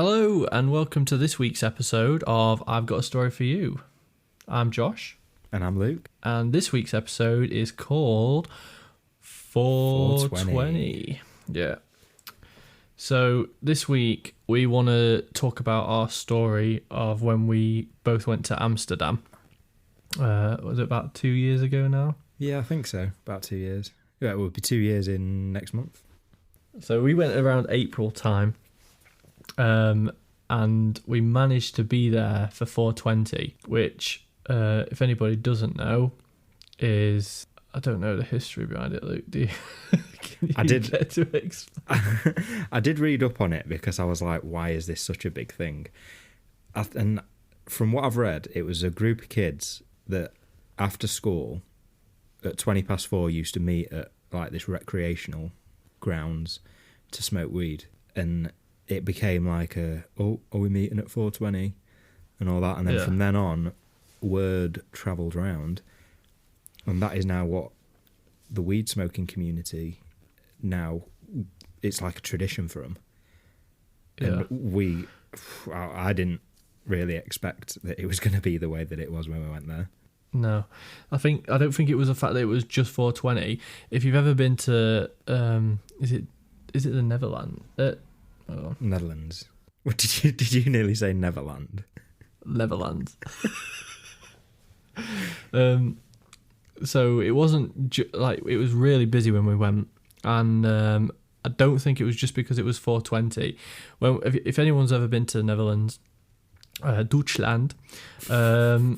Hello and welcome to this week's episode of I've Got a Story for You. I'm Josh. And I'm Luke. And this week's episode is called 420. Yeah. So this week we want to talk about our story of when we both went to Amsterdam. Was it about 2 years ago now? Yeah, I think so. About 2 years. Yeah, it will be 2 years in next month. So we went around April time. And we managed to be there for 420, which, if anybody doesn't know, is... I don't know the history behind it, Luke. Do you? I did. Get to explain? I did read up on it because I was like, why is this such a big thing? And from what I've read, it was a group of kids that after school at 4:20 used to meet at like this recreational grounds to smoke weed. And it became like are we meeting at 4:20 and all that. And then from then on, word travelled round. And that is now what the weed smoking community now, it's like a tradition for them. And I didn't really expect that it was going to be the way that it was when we went there. No, I don't think it was the fact that it was just 420. If you've ever been to, is it the Netherlands? Netherlands. What did you nearly say Neverland? Netherlands. So it wasn't it was really busy when we went, and I don't think it was just because it was 420. Well, if anyone's ever been to the Netherlands, Deutschland, they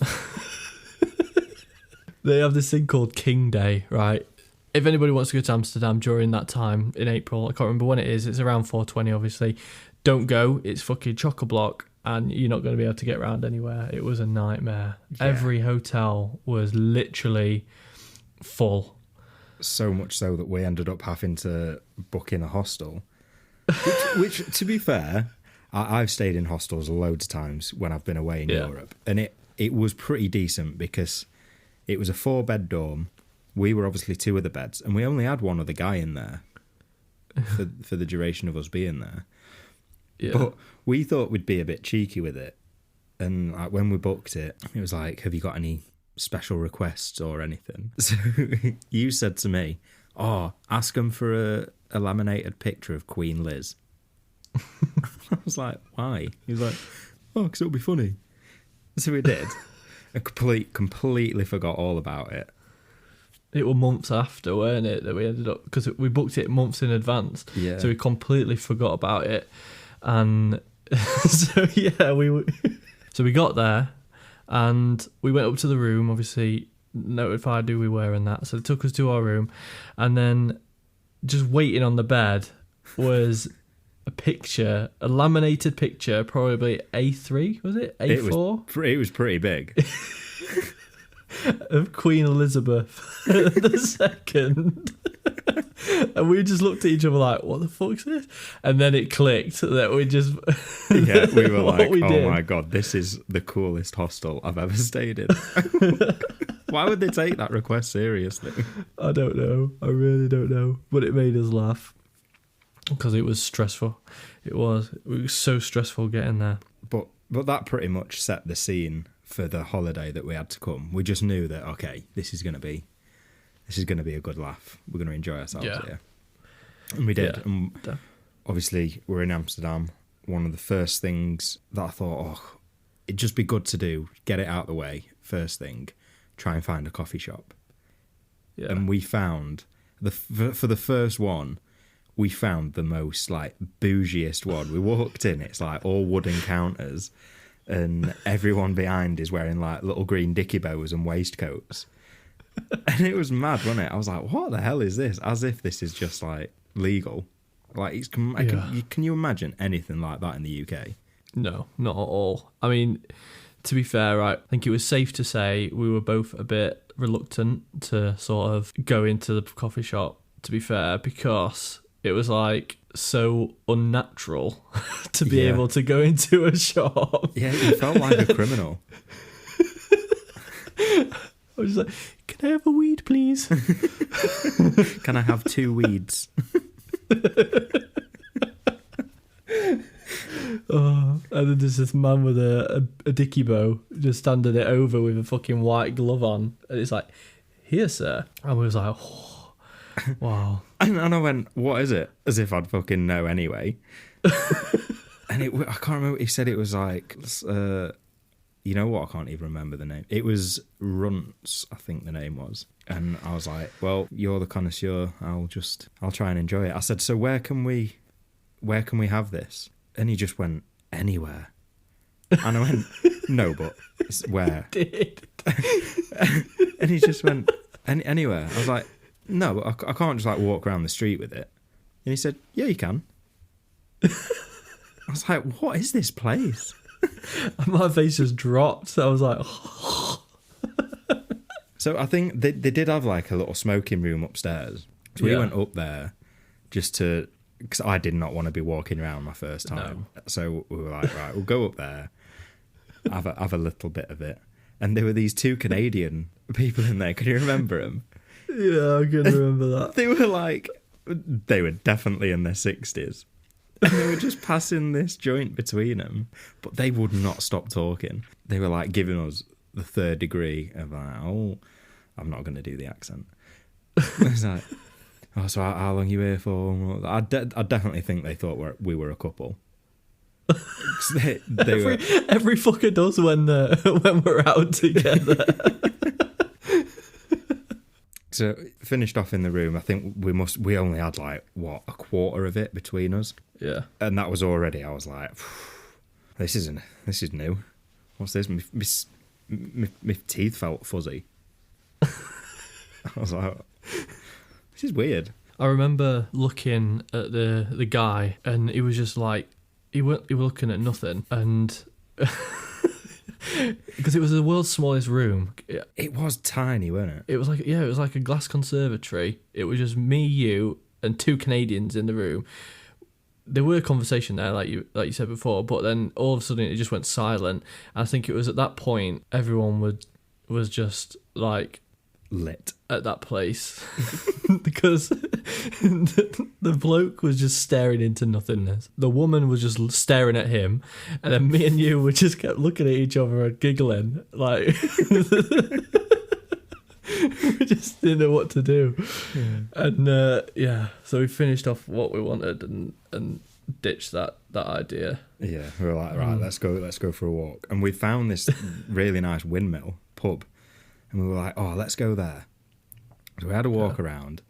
have this thing called King Day, right? If anybody wants to go to Amsterdam during that time in April, I can't remember when it is. It's around 420, obviously. Don't go. It's fucking chock-a-block, and you're not going to be able to get around anywhere. It was a nightmare. Yeah. Every hotel was literally full. So much so that we ended up having to book in a hostel. Which to be fair, I've stayed in hostels loads of times when I've been away in Europe. And it was pretty decent because it was a 4-bed dorm. We were obviously 2 of the beds, and we only had one other guy in there for the duration of us being there. Yeah. But we thought we'd be a bit cheeky with it. And like, when we booked it, it was like, have you got any special requests or anything? So you said to me, ask them for a laminated picture of Queen Liz. I was like, why? He was like, because it'll be funny. So we did. I completely forgot all about it. It was months after, weren't it, that we ended up... Because we booked it months in advance. Yeah. So we completely forgot about it. And so we got there and we went up to the room, obviously notified who we were and that. So they took us to our room, and then just waiting on the bed was a laminated picture, probably A3, was it? A4? It was pretty big. Of Queen Elizabeth II. And we just looked at each other like, what the fuck's this? And then it clicked that we just... Yeah, we were like, my God, this is the coolest hostel I've ever stayed in. Why would they take that request seriously? I don't know. I really don't know. But it made us laugh because it was stressful. It was so stressful getting there. But that pretty much set the scene for the holiday that we had to come. We just knew that, okay, this is going to be a good laugh. We're going to enjoy ourselves here. And we did. Yeah. And obviously, we're in Amsterdam. One of the first things that I thought, it'd just be good to do, get it out of the way, first thing, try and find a coffee shop. Yeah. And we found, for the first one, we found the most, like, bougiest one. We walked in, it's like all wooden counters, and everyone behind is wearing, like, little green dicky bows and waistcoats. And it was mad, wasn't it? I was like, what the hell is this? As if this is just, like, legal. Like, can you imagine anything like that in the UK? No, not at all. I mean, to be fair, right, I think it was safe to say we were both a bit reluctant to sort of go into the coffee shop, to be fair, because it was, like, so unnatural to be able to go into a shop. Yeah, you felt like a criminal. I was just like, can I have a weed, please? Can I have 2 weeds? Oh, and then there's this man with a dicky bow just standing it over with a fucking white glove on. And it's like, here, sir. And we was like, oh, wow. And I went, what is it? As if I'd fucking know anyway. And I can't remember. He said it was like, you know what? I can't even remember the name. It was Runts, I think the name was. And I was like, well, you're the connoisseur. I'll try and enjoy it. I said, so where can we have this? And he just went, anywhere. And I went, no, but where? Did. And he just went, anywhere. I was like, no, but I can't just like walk around the street with it. And he said, yeah, you can. I was like, what is this place? And my face just dropped. I was like, So I think they did have like a little smoking room upstairs. So we went up there just to, because I did not want to be walking around my first time. No. So we were like, right, we'll go up there, have a little bit of it. And there were these two Canadian people in there. Can you remember them? Yeah, I can remember that. They were definitely in their 60s. And they were just passing this joint between them. But they would not stop talking. They were like giving us the third degree of like, oh, I'm not going to do the accent. I was like, oh, so how long are you here for? I definitely think they thought we were a couple. Every fucker does when we're out together. So finished off in the room. I think we only had like a quarter of it between us. Yeah, and that was already. I was like, this is new. What's this? My teeth felt fuzzy. I was like, this is weird. I remember looking at the guy, and he was just like, he was looking at nothing, and because it was the world's smallest room. It was tiny, wasn't it? It was like a glass conservatory. It was just me, you, and two Canadians in the room. There were conversation there, like you said before, but then all of a sudden it just went silent. I think it was at that point everyone was just like lit at that place because the bloke was just staring into nothingness. The woman was just staring at him, and then me and you were just kept looking at each other and giggling like we just didn't know what to do. And so we finished off what we wanted and ditched that idea. Yeah, we were like, right, let's go for a walk. And we found this really nice windmill pub, and we were like, oh, let's go there. So we had a walk around,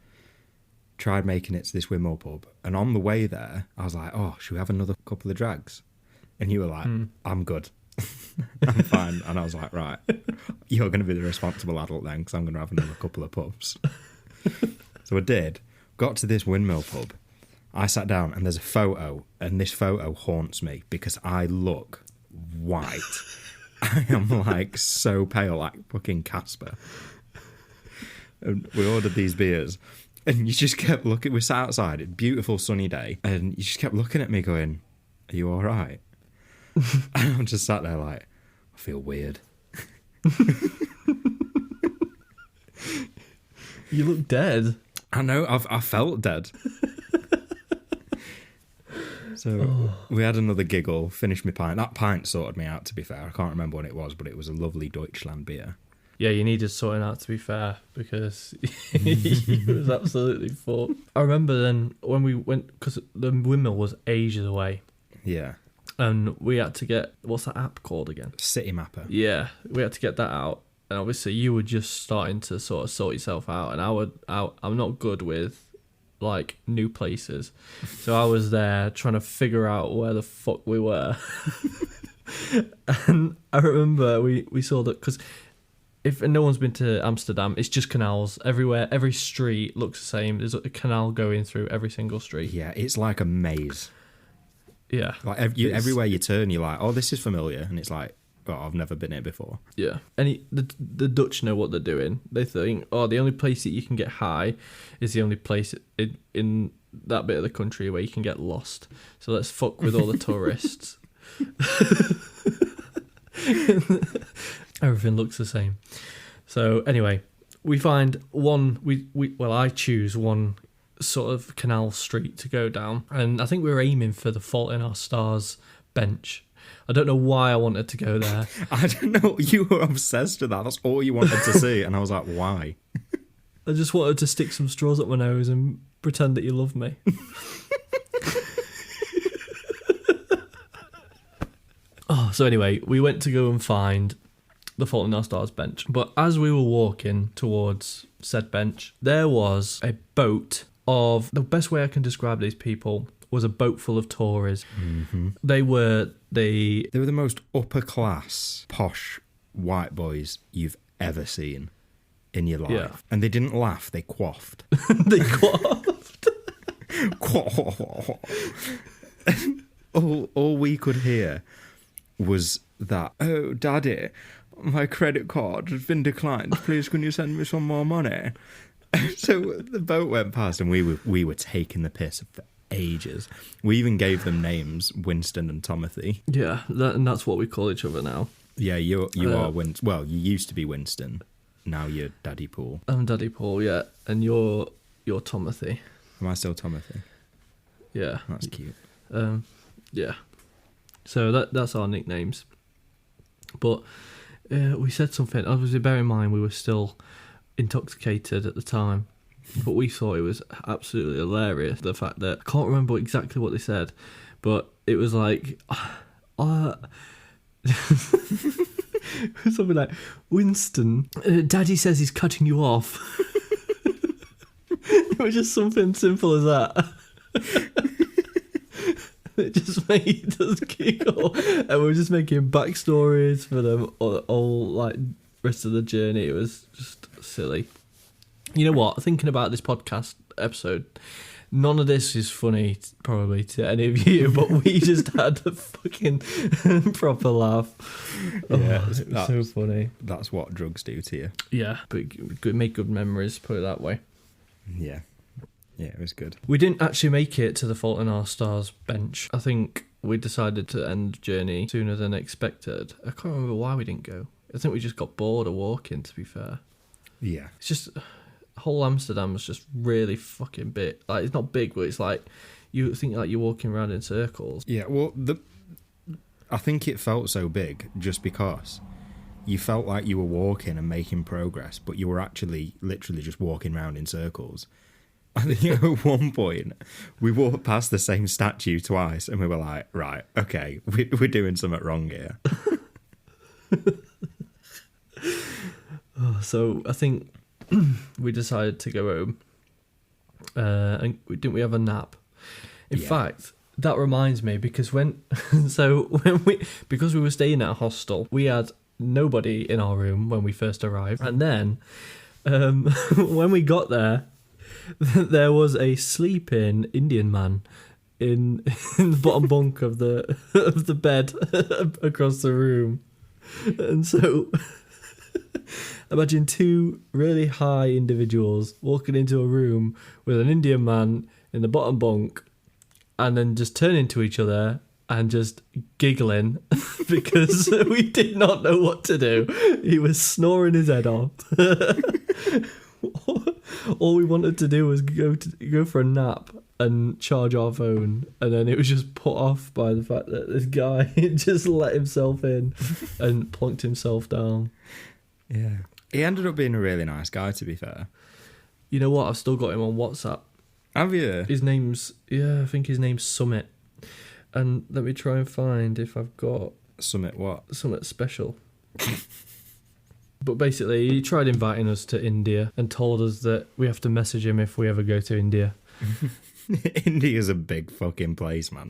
tried making it to this windmill pub, and on the way there I was like, oh, should we have another couple of drags? And you were like, I'm good. I'm fine. And I was like, right, you're going to be the responsible adult then, because I'm going to have another couple of pubs. So I did. Got to this windmill pub. I sat down, and there's a photo, and this photo haunts me because I look white. I am like so pale, like fucking Casper. And we ordered these beers, and you just kept looking. We sat outside, a beautiful sunny day, and you just kept looking at me going, are you all right? And I'm just sat there like, I feel weird. You look dead. I know, I felt dead. So we had another giggle, finished my pint. That pint sorted me out, to be fair. I can't remember what it was, but it was a lovely Deutschland beer. Yeah, you needed sorting out, to be fair, because it was absolutely full. I remember then when we went, because the windmill was ages away. Yeah. And we had to get, what's that app called again? City Mapper. Yeah, we had to get that out. And obviously you were just starting to sort of sort yourself out. And I'm not good with, like, new places. So I was there trying to figure out where the fuck we were. And I remember we saw that, because if no one's been to Amsterdam, it's just canals everywhere. Every street looks the same. There's a canal going through every single street. Yeah, it's like a maze. Yeah. Like everywhere you turn, you're like, oh, this is familiar. And it's like, oh, I've never been here before. Yeah. And the Dutch know what they're doing. They think, oh, the only place that you can get high is the only place in that bit of the country where you can get lost. So let's fuck with all the tourists. Everything looks the same. So anyway, we find one. I choose one sort of canal street to go down, and I think we were aiming for the Fault in Our Stars bench. I don't know why I wanted to go there. I don't know. You were obsessed with that. That's all you wanted to see. And I was like, why? I just wanted to stick some straws up my nose and pretend that you love me. So anyway, we went to go and find the Fault in Our Stars bench. But as we were walking towards said bench, there was a boat of... The best way I can describe these people was a boat full of Tories. Mm-hmm. They were the most upper class, posh white boys you've ever seen in your life. Yeah. And they didn't laugh, they quaffed. They quaffed. all we could hear was that, "Oh, Daddy, my credit card has been declined. Please, can you send me some more money?" So the boat went past, and we were taking the piss for ages. We even gave them names, Winston and Timothy. Yeah, and that's what we call each other now. Yeah, you are Winston. Well, you used to be Winston. Now you're Daddy Paul. I'm Daddy Paul, yeah, and you're Timothy. Am I still Timothy? Yeah, that's cute. Yeah. So that's our nicknames. But we said something. Obviously, bear in mind we were still intoxicated at the time, but we thought it was absolutely hilarious. The fact that I can't remember exactly what they said, but it was like something like, "Winston, Daddy says he's cutting you off." It was just something simple as that. It just made us giggle, and we were just making backstories for them all like rest of the journey. It was just silly. You know what? Thinking about this podcast episode, none of this is funny probably to any of you, but we just had a fucking proper laugh. Yeah, it was so funny. That's what drugs do to you. Yeah, but make good memories, put it that way. Yeah. Yeah, it was good. We didn't actually make it to the Fault in Our Stars bench. I think we decided to end the journey sooner than expected. I can't remember why we didn't go. I think we just got bored of walking, to be fair. Yeah. It's just... whole Amsterdam was just really fucking big. Like, it's not big, but it's like... You think like you're walking around in circles. Yeah, well, I think it felt so big just because you felt like you were walking and making progress, but you were actually literally just walking around in circles. I think at one point we walked past the same statue twice, and we were like, right, okay, we're doing something wrong here. So I think we decided to go home, and didn't we have a nap? In fact, that reminds me, because because we were staying at a hostel, we had nobody in our room when we first arrived, and then when we got there, there was a sleeping Indian man in the bottom bunk of the bed across the room. And so imagine two really high individuals walking into a room with an Indian man in the bottom bunk, and then just turning to each other and just giggling because we did not know what to do. He was snoring his head off. All we wanted to do was go for a nap and charge our phone, and then it was just put off by the fact that this guy just let himself in and plonked himself down. Yeah. He ended up being a really nice guy, to be fair. You know what? I've still got him on WhatsApp. Have you? I think his name's Summit. And let me try and find if I've got... Summit what? Summit special. But basically, he tried inviting us to India and told us that we have to message him if we ever go to India. India's a big fucking place, man.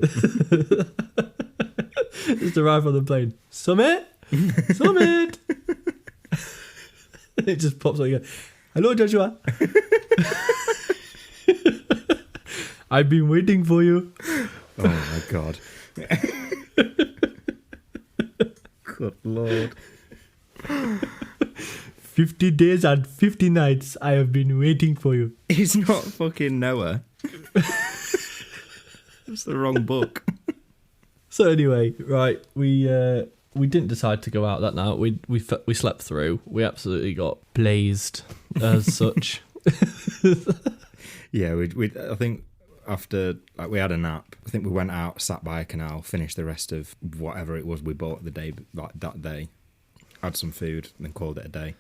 Just arrive on the plane. Summit? Summit! It just pops up again. Hello, Joshua. I've been waiting for you. Oh, my God. Good Lord. 50 days and 50 nights I have been waiting for you. He's not fucking Noah. It's the wrong book. So anyway, right, we didn't decide to go out that night. We slept through. We absolutely got blazed as such. Yeah, I think after we had a nap, I think we went out, sat by a canal, finished the rest of whatever it was we bought the day, like that day, had some food, and then called it a day.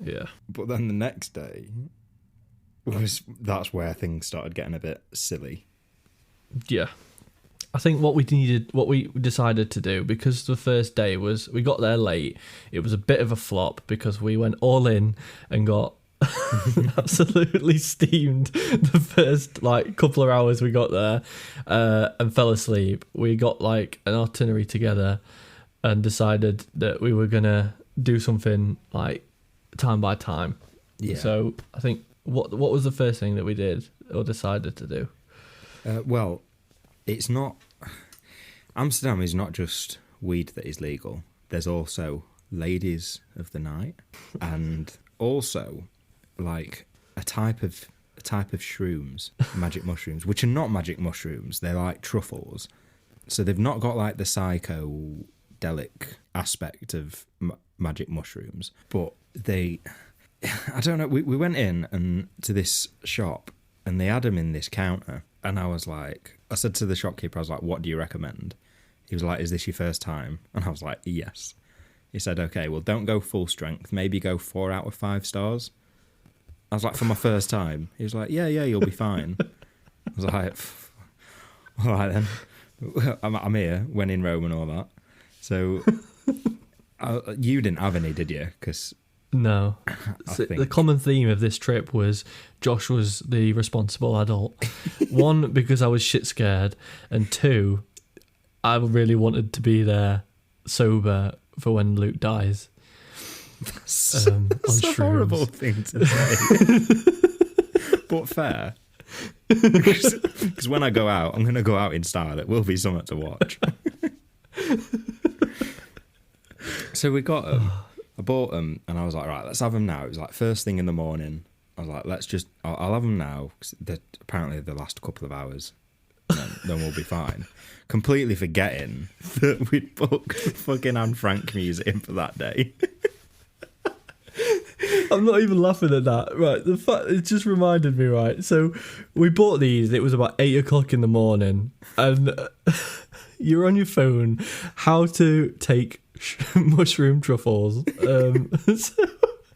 Yeah. But then the next day that's where things started getting a bit silly. Yeah. I think what we decided to do, because the first day we got there late, it was a bit of a flop because we went all in and got absolutely steamed the first couple of hours we got there, and fell asleep. We got an itinerary together and decided that we were gonna do something time by time. Yeah. So I think what was the first thing that we did or decided to do? Well, it's not... Amsterdam is not just weed that is legal. There's also ladies of the night, and also a type of shrooms, magic mushrooms, which are not magic mushrooms. They're like truffles. So they've not got the psychedelic aspect of magic mushrooms, but they... I don't know. We went in and to this shop, and they had them in this counter. And I said to the shopkeeper, I was like, what do you recommend? He was like, is this your first time? And I was like, yes. He said, okay, well, don't go full strength. Maybe go 4 out of 5 stars. I was like, for my first time. He was like, yeah, you'll be fine. I was like, all right then. I'm here, when in Rome and all that. So you didn't have any, did you? Because... No. So the common theme of this trip was Josh was the responsible adult. 1, because I was shit scared, and 2, I really wanted to be there sober for when Luke dies. That's a horrible thing to say. But fair. Because when I go out, I'm going to go out in style. It will be something to watch. So we got them. I bought them, and I was like, right, let's have them now. It was first thing in the morning. I was like, I'll have them now, because apparently the last couple of hours, then we'll be fine. Completely forgetting that we'd booked the fucking Anne Frank Museum for that day. I'm not even laughing at that. Right, the fact it just reminded me, right? So we bought these, it was about 8 o'clock in the morning, and you're on your phone, how to take mushroom truffles. So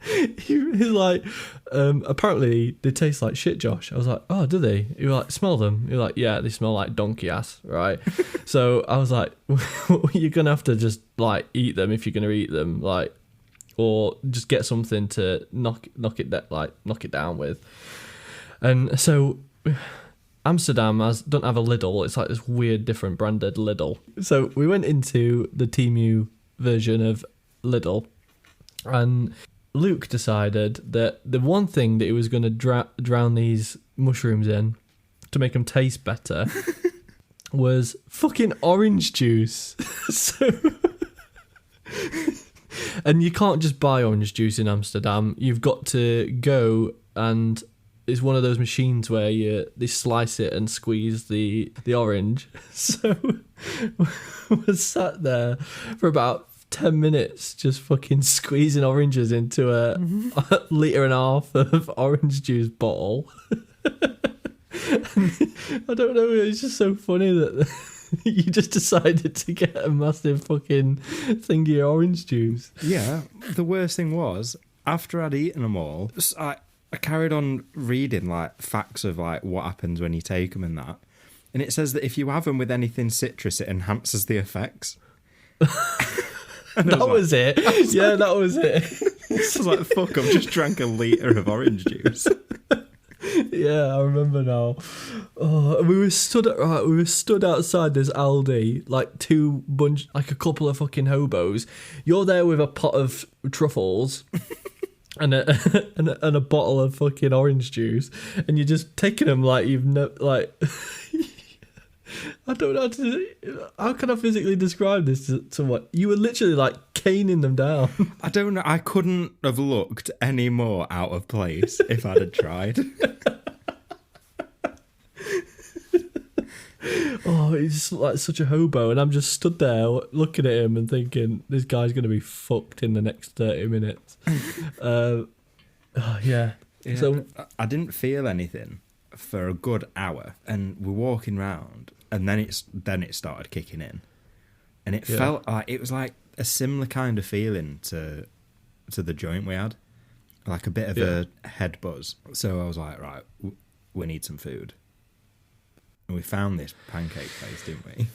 he's like, apparently they taste like shit, Josh. I was like, oh, do they? You were like, smell them? You're like, yeah, they smell like donkey ass, right? So I was like, you're gonna have to just eat them if you're gonna eat them, or just get something to knock it down with. And so Amsterdam don't have a Lidl. It's this weird different branded Lidl. So we went into the Temu version of Lidl, and Luke decided that the one thing that he was going to drown these mushrooms in to make them taste better was fucking orange juice. So, and you can't just buy orange juice in Amsterdam. You've got to go, and it's one of those machines where they slice it and squeeze the orange. So we sat there for about 10 minutes just fucking squeezing oranges into a litre and a half of orange juice bottle. I don't know, it's just so funny that you just decided to get a massive fucking thingy of orange juice. Yeah, the worst thing was, after I'd eaten them all, I carried on reading facts of what happens when you take them and that, and it says that if you have them with anything citrus, it enhances the effects. That was it. Yeah, that was it. I was like, fuck, I've just drank a litre of orange juice. Yeah, I remember now. Oh, we were stood outside this Aldi, a couple of fucking hobos. You're there with a pot of truffles and a bottle of fucking orange juice, and you're just taking them I don't know how can I physically describe this to what you were literally caning them down. I don't know. I couldn't have looked any more out of place if I'd have tried. Oh, he's just such a hobo, and I'm just stood there looking at him and thinking, this guy's going to be fucked in the next 30 minutes. Yeah. So I didn't feel anything for a good hour, and we're walking round, and then it started kicking in, and it felt like it was like a similar kind of feeling to the joint we had, like a bit of a head buzz. So I was like, right, we need some food, and we found this pancake place, didn't we?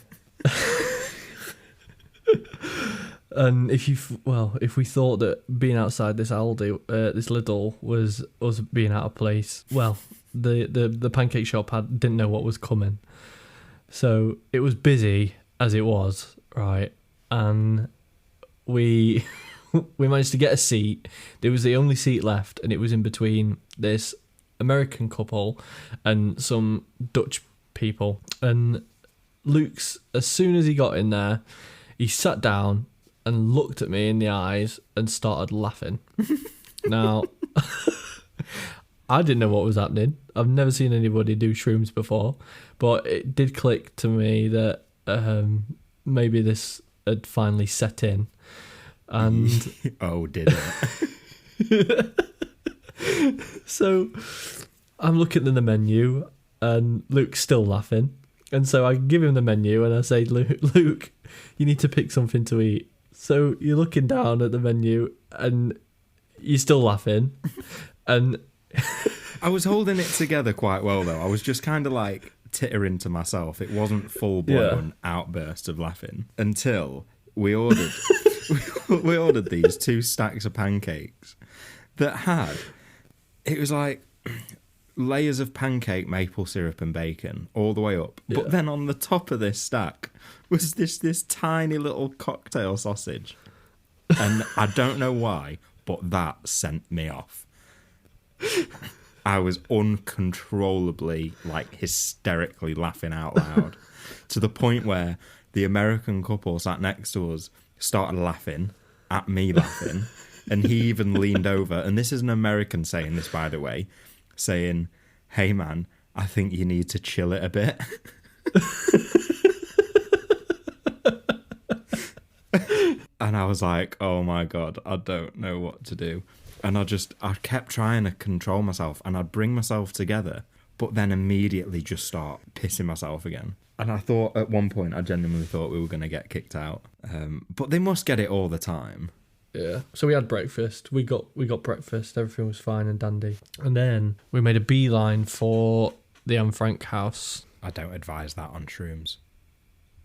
And if we thought that being outside this Aldi, this Lidl, was us being out of place, well, the pancake shop didn't know what was coming, so it was busy as it was, right? And we managed to get a seat. There was the only seat left, and it was in between this American couple and some Dutch people. And Luke's, as soon as he got in there, he sat down and looked at me in the eyes and started laughing. Now, I didn't know what was happening. I've never seen anybody do shrooms before, but it did click to me that maybe this had finally set in. And oh, did it? So I'm looking at the menu, and Luke's still laughing. And so I give him the menu, and I say, Luke, you need to pick something to eat. So you're looking down at the menu, and you're still laughing. And I was holding it together quite well, though. I was just kind of like tittering to myself. It wasn't full-blown outburst of laughing until we ordered we ordered these 2 stacks of pancakes that had, it was like layers of pancake, maple syrup and bacon all the way up. Yeah. But then on the top of this stack was this tiny little cocktail sausage. And I don't know why, but that sent me off. I was uncontrollably, like, hysterically laughing out loud to the point where the American couple sat next to us started laughing at me laughing, and he even leaned over, and this is an American saying this, by the way, saying, "Hey man, I think you need to chill it a bit." And I was like, oh my God, I don't know what to do. And I kept trying to control myself, and I'd bring myself together, but then immediately just start pissing myself again. And I thought at one point, I genuinely thought we were going to get kicked out. But they must get it all the time. Yeah. So we had breakfast. We got breakfast. Everything was fine and dandy. And then we made a beeline for the Anne Frank house. I don't advise that on shrooms.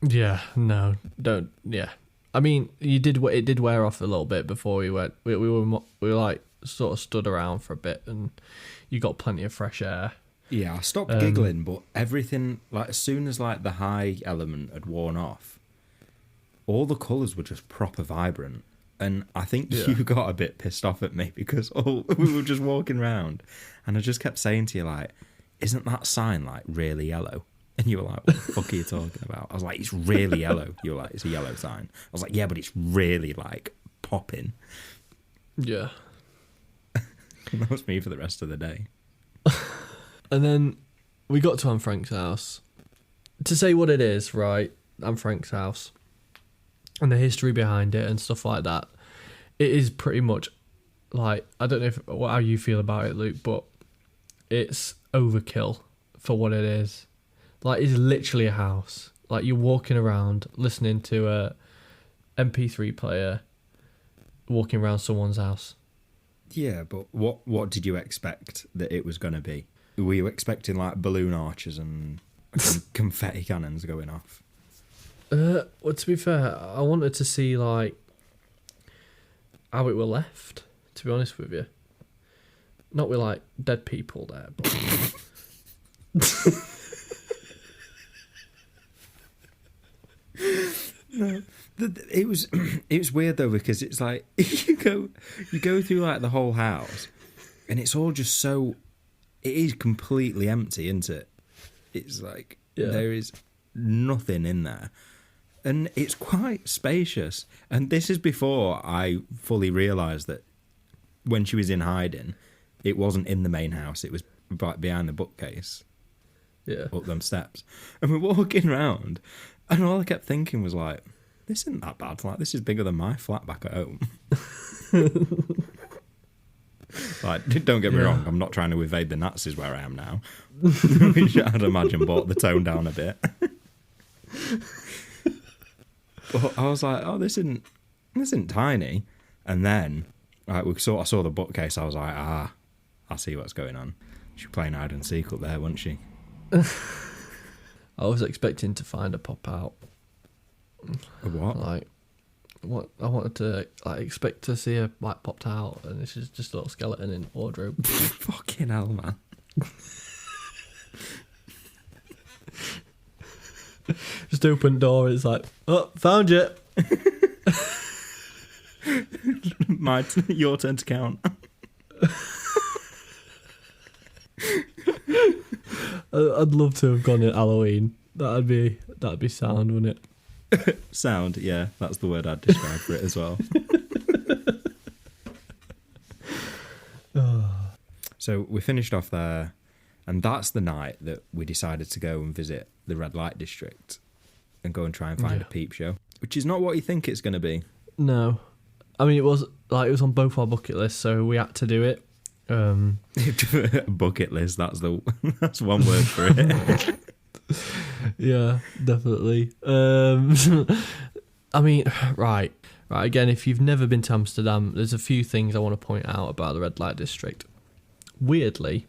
Yeah. No. Don't. Yeah. I mean, it did wear off a little bit before we went. We were like sort of stood around for a bit, and you got plenty of fresh air. Yeah, I stopped giggling, but everything, like, as soon as like the high element had worn off, all the colours were just proper vibrant. And I think you got a bit pissed off at me because we were just walking around, and I just kept saying to you, like, isn't that sign like really yellow? And you were like, what the fuck are you talking about? I was like, it's really yellow. You were like, it's a yellow sign. I was like, yeah, but it's really like popping. Yeah. And that was me for the rest of the day. And then we got to Anne Frank's house. To say what it is, right, Anne Frank's house, and the history behind it and stuff like that, it is pretty much like, I don't know how you feel about it, Luke, but it's overkill for what it is. Like, it's literally a house. Like, you're walking around listening to a MP3 player, walking around someone's house. Yeah, but what did you expect that it was going to be? Were you expecting like balloon arches and confetti cannons going off? Well, to be fair, I wanted to see like how it were left, to be honest with you. Not with like dead people there, but no. It was weird though, because it's like you go through like the whole house, and it's all just so, it is completely empty, isn't it? It's like there is nothing in there, and it's quite spacious. And this is before I fully realised that when she was in hiding, it wasn't in the main house; it was behind the bookcase, up them steps. And we're walking around, and all I kept thinking was like, this isn't that bad. Like, this is bigger than my flat back at home. Like, don't get me wrong, I'm not trying to evade the Nazis where I am now. Which I'd imagine brought the tone down a bit. But I was like, oh, this isn't tiny. And then I saw the bookcase, I was like, I see what's going on. She was playing hide and seek up there, wasn't she? I was expecting to find a pop out. A what? Like, what I wanted to expect to see her like popped out, and this is just a little skeleton in wardrobe. Fucking hell, man. Just open door, it's like, oh, found you. Your turn to count. I'd love to have gone at Halloween. That'd be sound, wouldn't it? Sound, yeah, that's the word I'd describe for it as well. So we finished off there, and that's the night that we decided to go and visit the red light district and go and try and find a peep show, which is not what you think it's going to be. No, I mean it was on both our bucket lists, so we had to do it. Bucket list, that's one word for it. Yeah, definitely. I mean, right. Again, if you've never been to Amsterdam, there's a few things I want to point out about the red light district. Weirdly,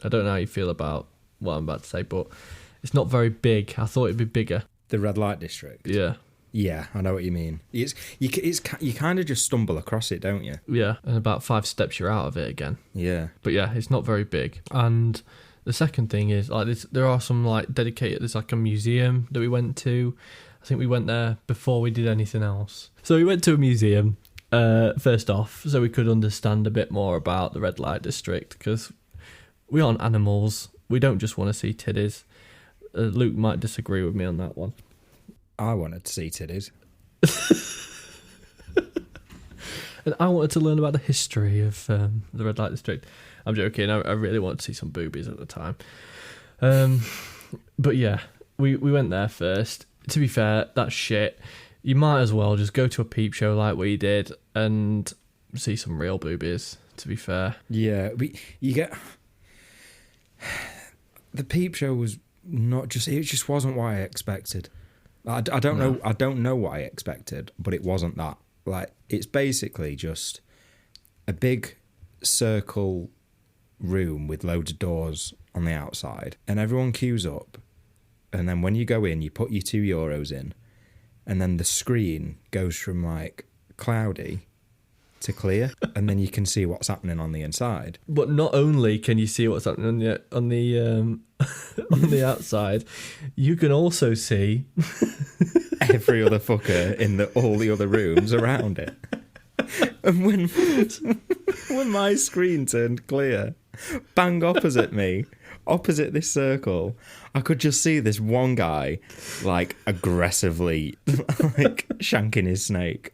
I don't know how you feel about what I'm about to say, but it's not very big. I thought it'd be bigger. The red light district? Yeah. Yeah, I know what you mean. You kind of just stumble across it, don't you? Yeah, and about 5 steps you're out of it again. Yeah. But yeah, it's not very big. And the second thing is, like, there are some, like, dedicated... There's, like, a museum that we went to. I think we went there before we did anything else. So we went to a museum, first off, so we could understand a bit more about the red light district, because we aren't animals. We don't just want to see titties. Luke might disagree with me on that one. I wanted to see titties. And I wanted to learn about the history of the red light district. I'm joking. I really wanted to see some boobies at the time. But yeah, we went there first. To be fair, that's shit. You might as well just go to a peep show like we did and see some real boobies, to be fair. Yeah, you get... The peep show was not just... It just wasn't what I expected. I don't know. I don't know what I expected, but it wasn't that. Like, it's basically just a big circle room with loads of doors on the outside, and everyone queues up. And then when you go in, you put your €2 in, and then the screen goes from like cloudy to clear, and then you can see what's happening on the inside. But not only can you see what's happening on the on the outside, you can also see every other fucker in all the other rooms around it. And when my screen turned clear, bang opposite me, opposite this circle, I could just see this one guy like aggressively like shanking his snake.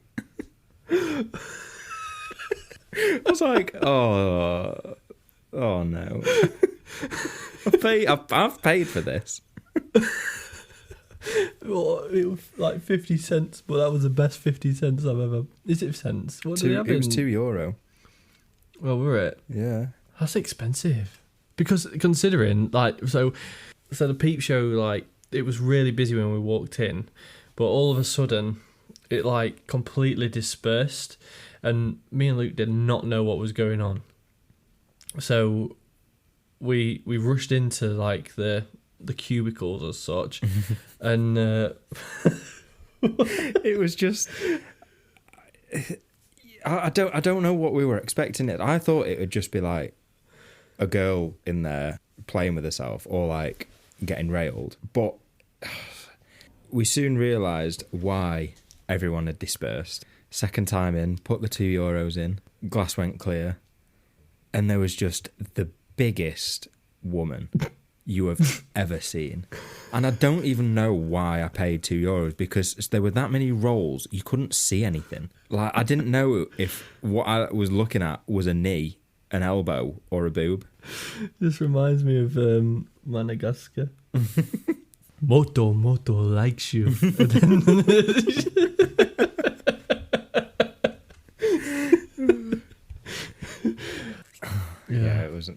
I was like, oh no. I've paid for this. Well, it was like 50 cents, but that was the best 50 cents I've ever... Is it cents? What did they have It was €2. Well, were it? Yeah. That's expensive. Because considering, like, so the peep show, like, it was really busy when we walked in, but all of a sudden, it, like, completely dispersed, and me and Luke did not know what was going on. So we rushed into, like, the cubicles as such, and it was just... I don't know what we were expecting it. I thought it would just be like a girl in there playing with herself or like getting railed. But we soon realised why everyone had dispersed. Second time in, put the €2 in, glass went clear, and there was just the biggest woman you have ever seen. And I don't even know why I paid €2, because there were that many rolls, you couldn't see anything. Like, I didn't know if what I was looking at was a knee, an elbow, or a boob. This reminds me of Madagascar. Moto likes you.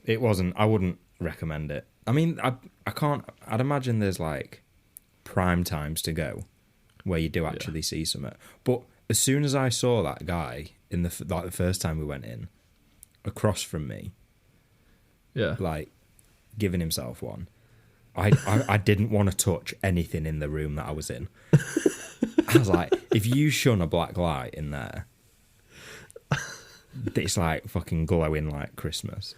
it wasn't. I wouldn't recommend it. I mean, I can't. I'd imagine there's like prime times to go where you do actually see something. But as soon as I saw that guy in the first time we went in, across from me, like giving himself one, I didn't want to touch anything in the room that I was in. I was like, if you shone a black light in there, it's like fucking glowing like Christmas.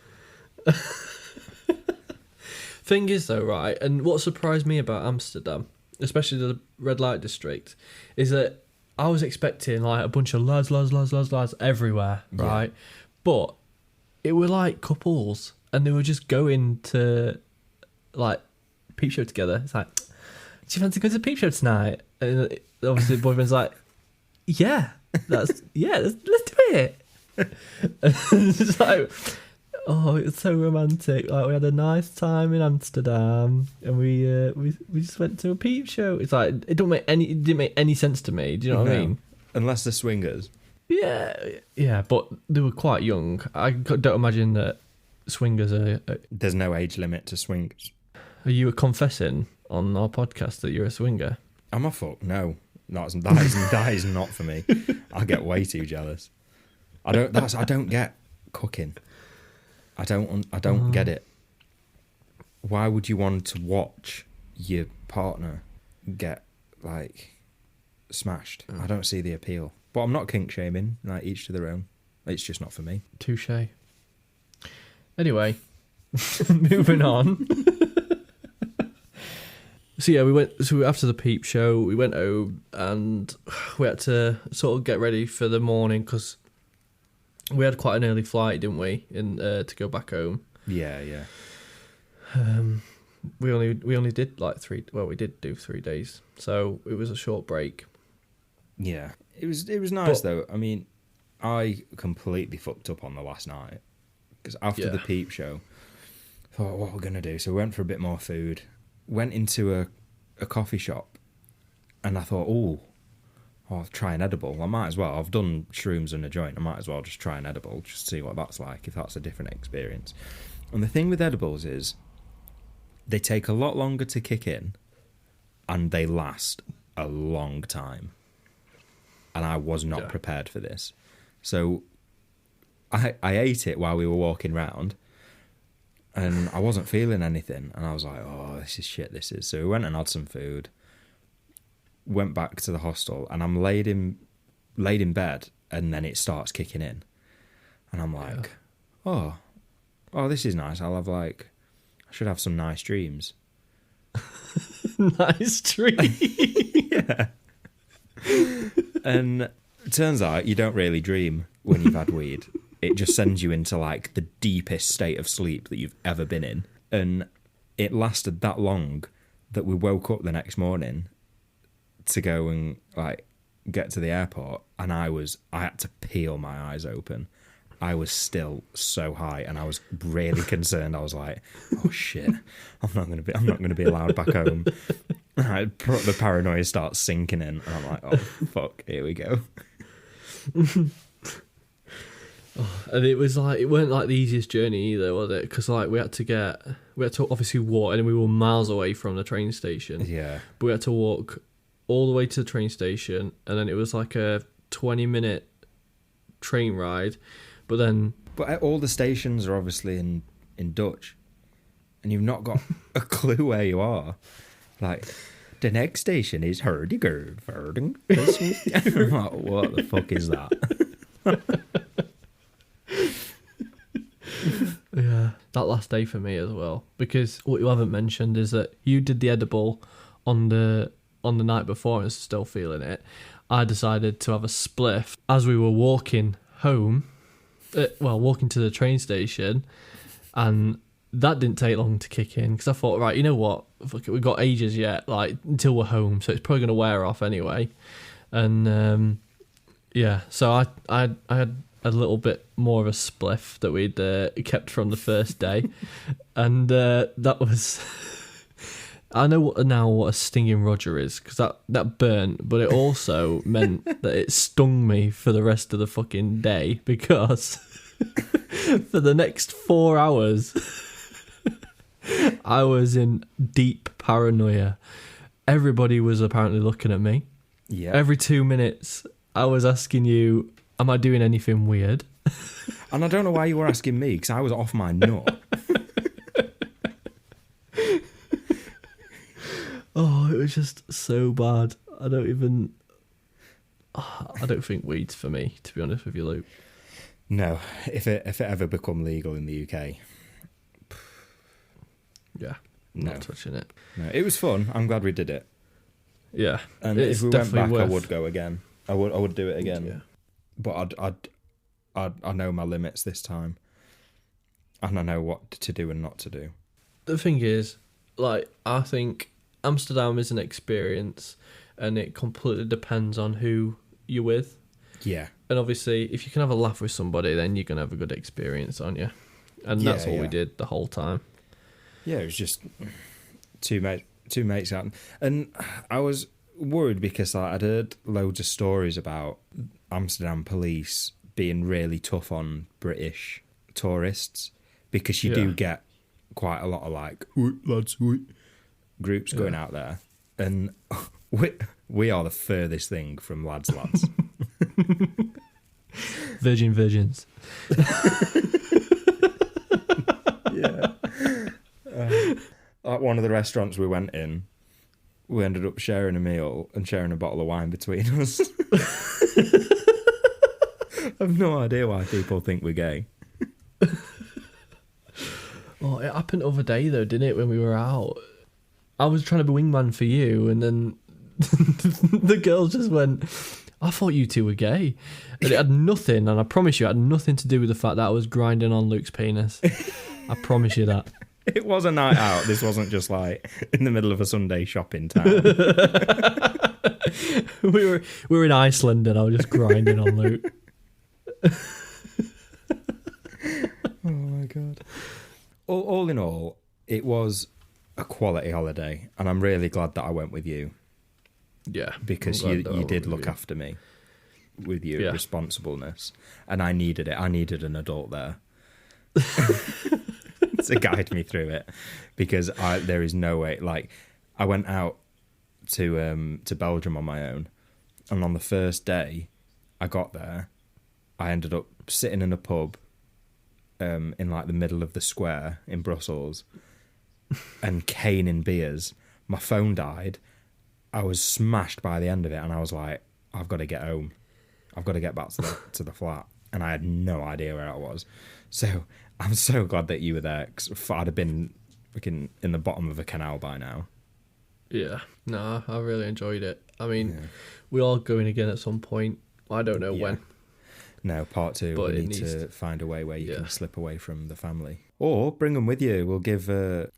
Thing is though, right, and what surprised me about Amsterdam, especially the red light district, is that I was expecting like a bunch of lads everywhere, right? But it were like couples, and they were just going to like peep show together. It's like, do you fancy going to peep show tonight? And obviously the boyfriend's like, let's do it. And it's like, oh, it's so romantic. Like, we had a nice time in Amsterdam, and we just went to a peep show. It's like it didn't make any sense to me. Do you know what I mean? Unless they're swingers. Yeah, but they were quite young. I don't imagine that swingers are. There's no age limit to swingers. Are you confessing on our podcast that you're a swinger? I'm a fuck. No, that is not for me. I get way too jealous. I don't get cooking. I don't get it. Why would you want to watch your partner get like smashed? I don't see the appeal. But I'm not kink shaming. Like, each to their own. It's just not for me. Touche. Anyway, moving on. So yeah, we went. So after the peep show, we went home and we had to sort of get ready for the morning because we had quite an early flight, didn't we? To go back home. Yeah. We only did like 3. Well, we did do 3 days, so it was a short break. Yeah, it was nice though. I mean, I completely fucked up on the last night because after the peep show, I thought, what we're gonna do? So we went for a bit more food. Went into a coffee shop, and I thought, I'll try an edible. I might as well. I've done shrooms and a joint. I might as well just try an edible, just see what that's like, if that's a different experience. And the thing with edibles is they take a lot longer to kick in, and they last a long time. And I was not prepared for this. So I ate it while we were walking round, and I wasn't feeling anything. And I was like, oh, this is shit, this is. So we went and had some food, went back to the hostel, and I'm laid in bed, and then it starts kicking in. And I'm like, oh, this is nice. I should have some nice dreams. Nice dreams? Yeah. And it turns out you don't really dream when you've had weed. It just sends you into like the deepest state of sleep that you've ever been in. And it lasted that long that we woke up the next morning to go and like get to the airport, and I had to peel my eyes open. I was still so high, and I was really concerned. I was like, oh shit, I'm not gonna be allowed back home. The paranoia starts sinking in, and I'm like, oh fuck, here we go. And it was like, it weren't like the easiest journey either, was it? Because like we had to obviously walk, and we were miles away from the train station. Yeah, but we had to walk all the way to the train station, and then it was like a 20-minute train ride. But all the stations are obviously in Dutch, and you've not got a clue where you are. Like, the next station is Herdiger. I'm like, what the fuck is that? Yeah, that last day for me as well. Because what you haven't mentioned is that you did the edible on the night before and was still feeling it. I decided to have a spliff as we were walking home. Walking to the train station, and that didn't take long to kick in because I thought, right, you know what, fuck it, we've got ages yet, like until we're home, so it's probably going to wear off anyway. And so I had a little bit more of a spliff that we'd kept from the first day, and that was. I know now what a stinging Roger is, because that burnt, but it also meant that it stung me for the rest of the fucking day, because For the next 4 hours, I was in deep paranoia. Everybody was apparently looking at me. Yeah. Every 2 minutes, I was asking you, am I doing anything weird? And I don't know why you were asking me, because I was off my nut. Oh, it was just so bad. I don't think weed's for me, to be honest with you, Luke. No, if it ever become legal in the UK, yeah, no. Not touching it. No, it was fun. I'm glad we did it. Yeah, and if we went back, I would go again. I would do it again. Yeah. But I know my limits this time, and I know what to do and not to do. The thing is, like, I think Amsterdam is an experience, and it completely depends on who you're with. Yeah. And obviously, if you can have a laugh with somebody, then you're gonna have a good experience, aren't you? And that's what we did the whole time. Yeah, it was just two mates out, and I was worried because I'd heard loads of stories about Amsterdam police being really tough on British tourists, because you do get quite a lot of like lads groups going out there, and we are the furthest thing from lads. Virgins. Yeah. At one of the restaurants we went in, we ended up sharing a meal and sharing a bottle of wine between us. I've no idea why people think we're gay. Oh, it happened the other day though, didn't it, when we were out? I was trying to be wingman for you, and then the girls just went, I thought you two were gay. And it had nothing, and I promise you, it had nothing to do with the fact that I was grinding on Luke's penis. I promise you that. It was a night out. This wasn't just like in the middle of a Sunday shopping town. we were in Iceland, and I was just grinding on Luke. Oh my God. All in all, it was a quality holiday, and I'm really glad that I went with you. Yeah. Because you did look after me with your responsibleness, and I needed it. I needed an adult there to guide me through it, because there is no way. Like, I went out to Belgium on my own, and on the first day I got there, I ended up sitting in a pub in like the middle of the square in Brussels and caning beers. My phone died. I was smashed by the end of it, and I was like, I've got to get home. I've got to get back to the flat. And I had no idea where I was. So I'm so glad that you were there, because I'd have been in the bottom of a canal by now. Yeah. No, I really enjoyed it. I mean, we are going again at some point. I don't know when. No, part 2. But we need to find a way where you can slip away from the family, or bring them with you. We'll give you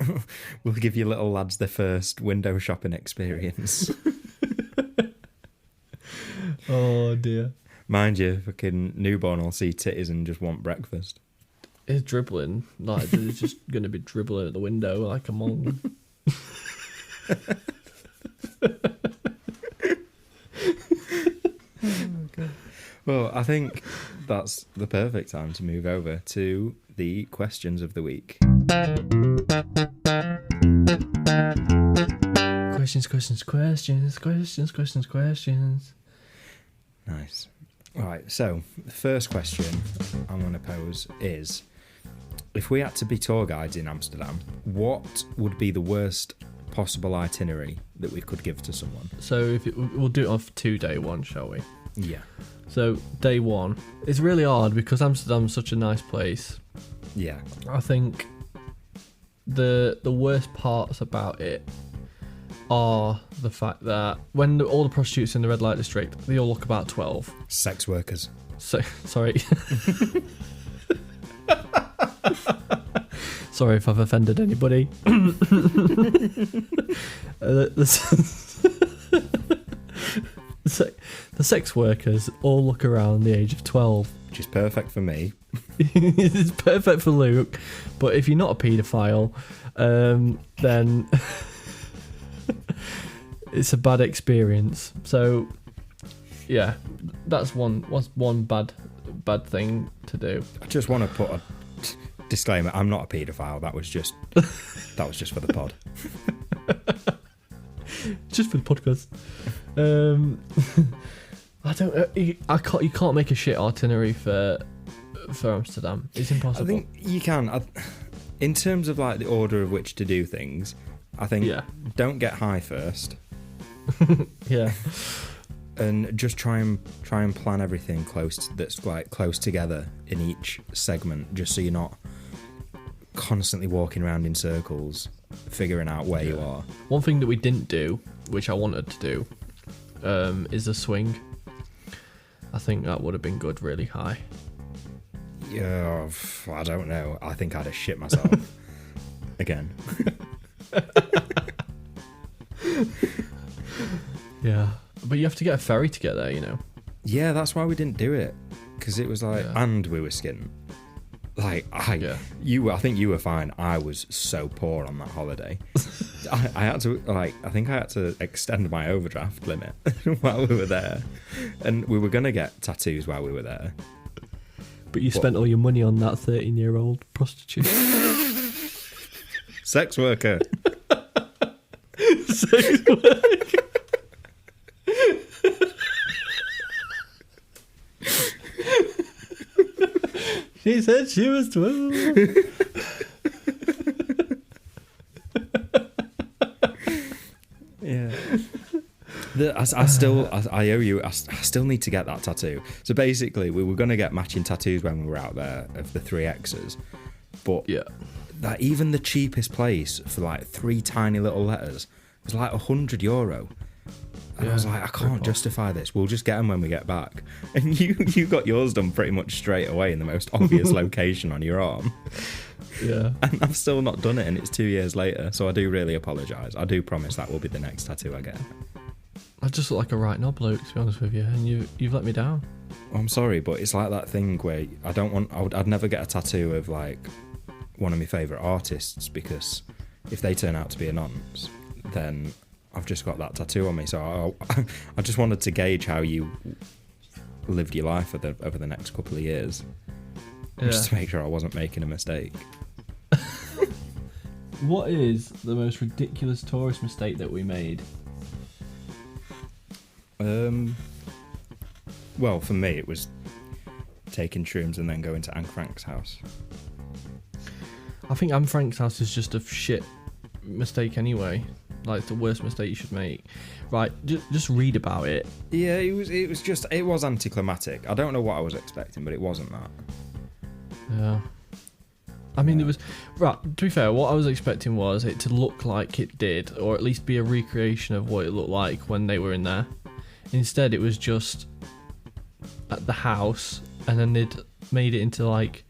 little lads their first window shopping experience. Oh dear! Mind you, fucking newborn will see titties and just want breakfast. It's dribbling, like it's just going to be dribbling at the window like a mong. Oh God. Well, I think that's the perfect time to move over to the questions of the week. Questions. Nice. All right, so the first question I'm going to pose is, if we had to be tour guides in Amsterdam, what would be the worst possible itinerary that we could give to someone? So we'll do it off 2-day one, shall we? Yeah. So day 1, it's really hard because Amsterdam's such a nice place. Yeah. I think the worst parts about it are the fact that when all the prostitutes in the red light district, they all look about 12. Sex workers. So, sorry. Sorry if I've offended anybody. The sex workers all look around the age of 12. Which is perfect for me. It's perfect for Luke. But if you're not a paedophile, then it's a bad experience. So yeah, that's one bad thing to do. I just want to put a disclaimer. I'm not a paedophile. That was just for the pod. Just for the podcast. I don't. You can't make a shit itinerary for Amsterdam. It's impossible. I think you can. In terms of like the order of which to do things, I think don't get high first. Yeah. And just try and plan everything that's like close together in each segment, just so you're not constantly walking around in circles, figuring out where you are. One thing that we didn't do, which I wanted to do, is a swing. I think that would have been good, really high. Yeah, I don't know. I think I'd have shit myself again. Yeah, but you have to get a ferry to get there, you know. Yeah, that's why we didn't do it, because it was like, and we were skinned. Like I think you were fine. I was so poor on that holiday. I had to I think I had to extend my overdraft limit while we were there, and we were gonna get tattoos while we were there. But you spent all your money on that 13-year-old prostitute. Sex worker. Sex worker. She said she was 12. Yeah. I owe you. I still need to get that tattoo. So basically, we were going to get matching tattoos when we were out there of the 3 X's, but that even the cheapest place for like 3 tiny little letters was like €100. And I was like, I can't justify this. We'll just get them when we get back. And you got yours done pretty much straight away in the most obvious location on your arm. Yeah. And I've still not done it, and it's 2 years later. So I do really apologise. I do promise that will be the next tattoo I get. I just look like a right knob bloke, to be honest with you, and you've let me down. I'm sorry, but it's like that thing where I'd never get a tattoo of like one of my favourite artists, because if they turn out to be a nonce, then I've just got that tattoo on me. So I just wanted to gauge how you lived your life over the next couple of years, just to make sure I wasn't making a mistake. What is the most ridiculous tourist mistake that we made? Well, for me, it was taking shrooms and then going to Anne Frank's house. I think Anne Frank's house is just a shit mistake anyway. Like, the worst mistake you should make. Right, just read about it. Yeah, it was anticlimactic. I don't know what I was expecting, but it wasn't that. Yeah. I mean, it was... Right, to be fair, what I was expecting was it to look like it did, or at least be a recreation of what it looked like when they were in there. Instead, it was just at the house, and then they'd made it into, like,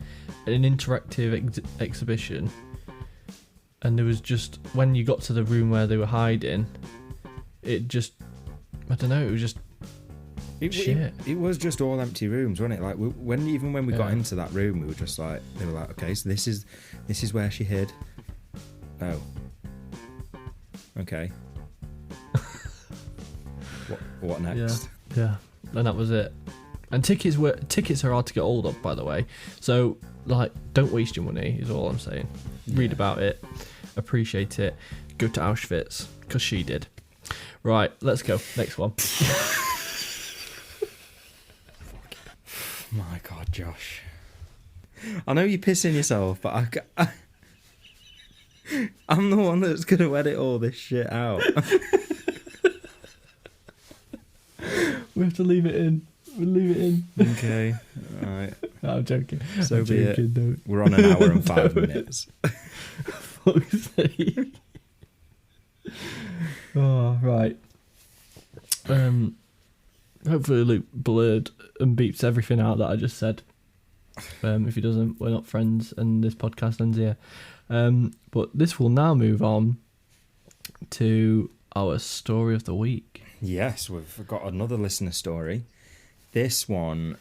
an interactive exhibition. And there was just... When you got to the room where they were hiding, it just... I don't know, it was just... shit. It was just all empty rooms, wasn't it? Like, when we got into that room, we were just like... They were like, okay, so this is where she hid. Oh. Okay. What next? Yeah, and that was it. And tickets are hard to get hold of, by the way. So, like, don't waste your money, is all I'm saying. Read about it, appreciate it, go to Auschwitz, because she did. Right, let's go. Next one. My God, Josh. I know you're pissing yourself, but I'm the one that's going to edit all this shit out. We have to leave it in. We'll leave it in. Okay, alright. No, I'm joking. So be it. No. We're on an hour and 5 minutes. Fuck's sake. Oh, right. Hopefully Luke blurred and beeps everything out that I just said. If he doesn't, we're not friends and this podcast ends here. But this will now move on to our story of the week. Yes, we've got another listener story. This one,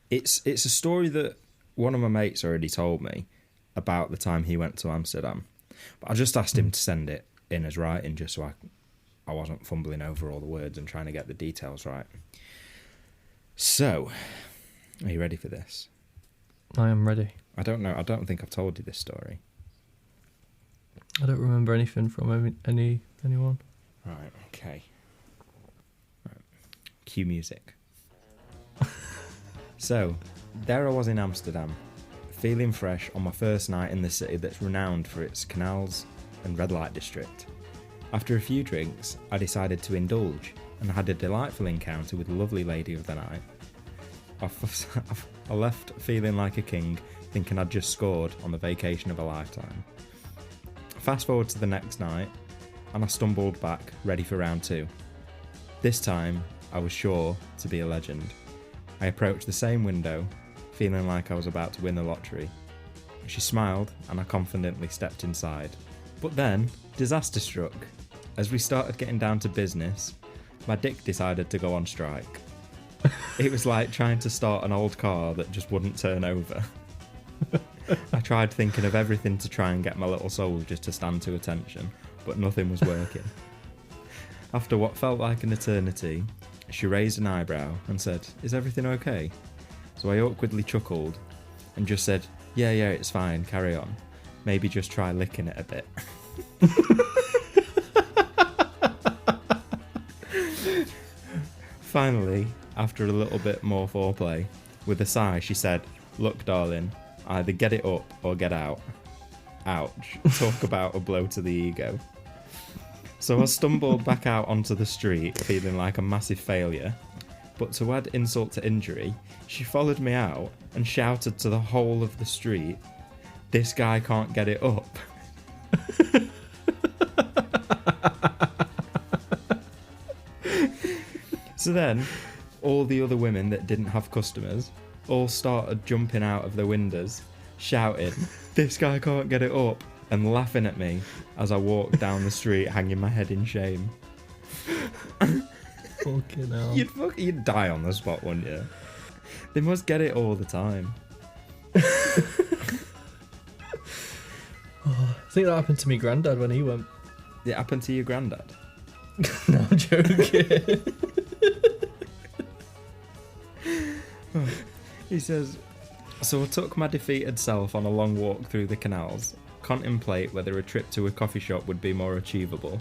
it's a story that one of my mates already told me about the time he went to Amsterdam. But I just asked him to send it in as writing, just so I wasn't fumbling over all the words and trying to get the details right. So, are you ready for this? I am ready. I don't know. I don't think I've told you this story. I don't remember anything from anyone. Right, okay. Right. Cue music. So, there I was in Amsterdam, feeling fresh on my first night in the city that's renowned for its canals and red light district. After a few drinks, I decided to indulge and had a delightful encounter with the lovely lady of the night. I left feeling like a king, thinking I'd just scored on the vacation of a lifetime. Fast forward to the next night, and I stumbled back, ready for round 2. This time, I was sure to be a legend. I approached the same window, feeling like I was about to win the lottery. She smiled, and I confidently stepped inside. But then, disaster struck. As we started getting down to business, my dick decided to go on strike. It was like trying to start an old car that just wouldn't turn over. I tried thinking of everything to try and get my little soldiers to stand to attention, but nothing was working. After what felt like an eternity, she raised an eyebrow and said, "Is everything okay?" So I awkwardly chuckled and just said, yeah, it's fine, carry on. Maybe just try licking it a bit. Finally, after a little bit more foreplay, with a sigh she said, "Look, darling, either get it up or get out." Ouch. Talk about a blow to the ego. So I stumbled back out onto the street, feeling like a massive failure. But to add insult to injury, she followed me out and shouted to the whole of the street, "This guy can't get it up." So then, all the other women that didn't have customers all started jumping out of the windows, shouting, "This guy can't get it up," and laughing at me as I walked down the street hanging my head in shame. Fucking hell. You'd die on the spot, wouldn't you? They must get it all the time. I think that happened to me granddad when he went. It happened to your granddad? No, I'm joking. He says, "So I took my defeated self on a long walk through the canals, contemplate whether a trip to a coffee shop would be more achievable.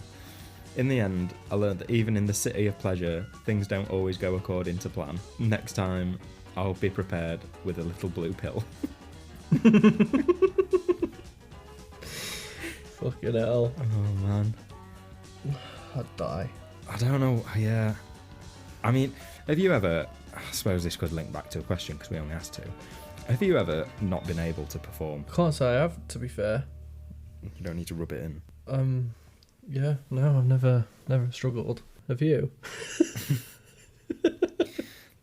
In the end, I learned that even in the city of pleasure, things don't always go according to plan. Next time, I'll be prepared with a little blue pill." Fucking hell. Oh, man. I'd die. I don't know, yeah. I mean, have you ever... I suppose this could link back to a question because we only asked 2. Have you ever not been able to perform? Can't say I have, to be fair. You don't need to rub it in. Yeah, no, I've never struggled. Have you?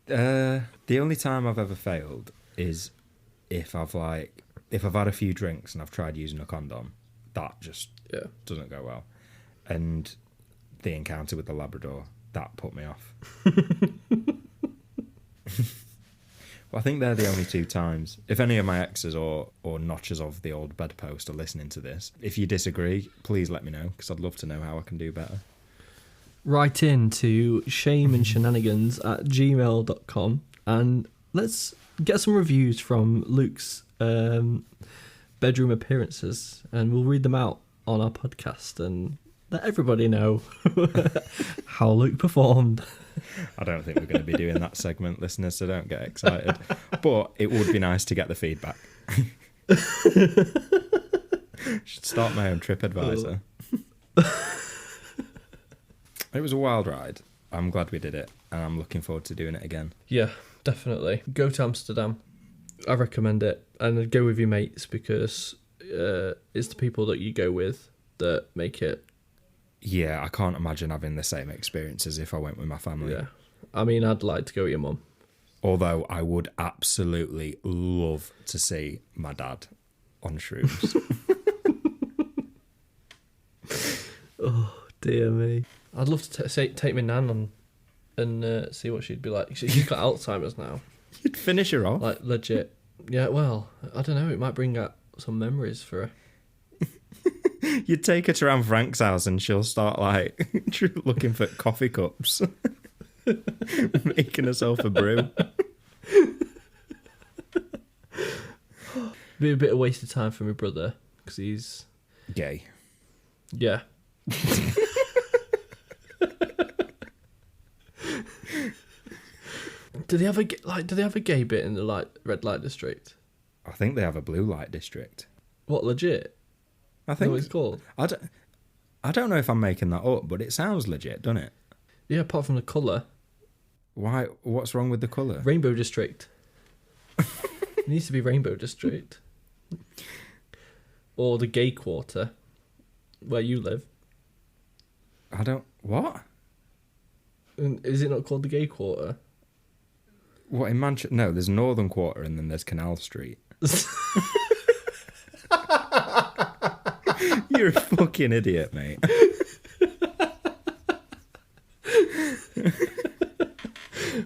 The only time I've ever failed is if I've had a few drinks and I've tried using a condom. That just doesn't go well. And the encounter with the Labrador, that put me off. Well, I think they're the only 2 times. If any of my exes or notchers of the old bedpost are listening to this, if you disagree, please let me know, because I'd love to know how I can do better. Write in to shameandshenanigans@gmail.com and let's get some reviews from Luke's bedroom appearances, and we'll read them out on our podcast and let everybody know how Luke performed. I don't think we're going to be doing that segment, listeners, so don't get excited. But it would be nice to get the feedback. Should start my own TripAdvisor. It was a wild ride. I'm glad we did it, and I'm looking forward to doing it again. Yeah, definitely. Go to Amsterdam. I recommend it. And go with your mates, because it's the people that you go with that make it. Yeah, I can't imagine having the same experience as if I went with my family. Yeah. I mean, I'd like to go with your mum. Although I would absolutely love to see my dad on shrooms. Oh, dear me. I'd love to take my nan on and see what she'd be like. She's got Alzheimer's now. You'd finish her off. Like, legit. Yeah, well, I don't know. It might bring out some memories for her. You'd take her to Anne Frank's house and she'll start, like, looking for coffee cups. Making herself a brew. Be a bit of waste of time for my brother because he's gay. Yeah. Do they have a gay bit in the red light district? I think they have a blue light district. What, legit? I think what it's called. I don't know if I'm making that up, but it sounds legit, doesn't it? Yeah, apart from the colour. Why? What's wrong with the colour? Rainbow district. It needs to be rainbow district. Or the gay quarter, where you live. What? Is it not called the gay quarter? What, in Manchester? No, there's Northern Quarter and then there's Canal Street. You're a fucking idiot, mate.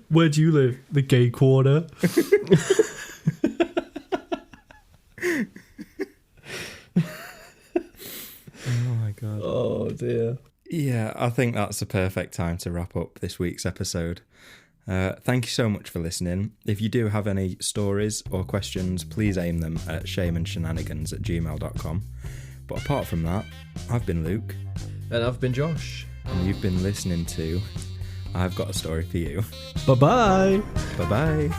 Where do you live? The gay quarter. Oh my god. Oh dear. Yeah, I think that's the perfect time to wrap up this week's episode. Thank you so much for listening. If you do have any stories or questions, please aim them at shameandshenanigans@gmail.com. But apart from that, I've been Luke. And I've been Josh. And you've been listening to I've Got a Story for You. Bye-bye. Bye-bye.